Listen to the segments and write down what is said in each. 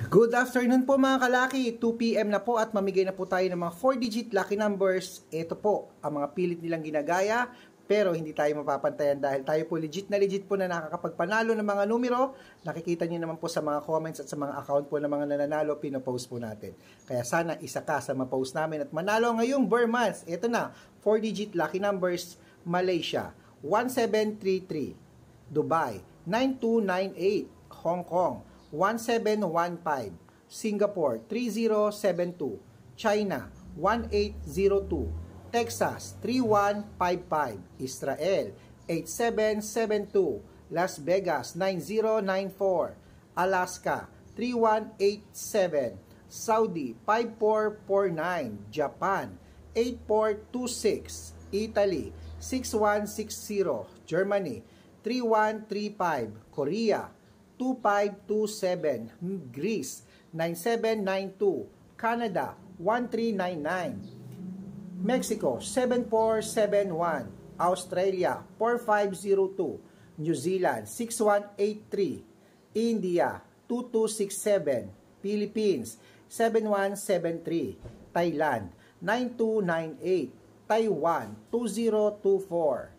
Good afternoon po mga kalaki, 2 PM na po at mamigay na po tayo ng mga 4-digit lucky numbers. Ito po ang mga pilit nilang ginagaya pero hindi tayo mapapantayan dahil tayo po legit po na nakakapagpanalo ng mga numero. Nakikita nyo naman po sa mga comments at sa mga account po ng mga nananalo, pinopost po natin. Kaya sana isa ka sa mapost namin at manalo ngayong Burr months. Ito na, 4-digit lucky numbers. Malaysia, 1733. Dubai, 9298. Hong Kong, 1715, Singapore 3072, China 1802, Texas 3155, Israel 8772, Las Vegas 9094, Alaska 3187, Saudi 5449, Japan 8426, Italy 6160, Germany 3135, Korea 2527, Greece 9792, Canada 1399, Mexico 7471, Australia 4502, New Zealand 6183, India 2267, Philippines 7173, Thailand 9298, Taiwan 2024.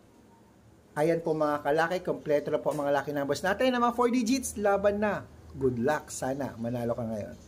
Ayan po mga kalaki, kompleto na po mga lucky numbers natin. Ang mga 4 digits, laban na. Good luck, sana manalo ka ngayon.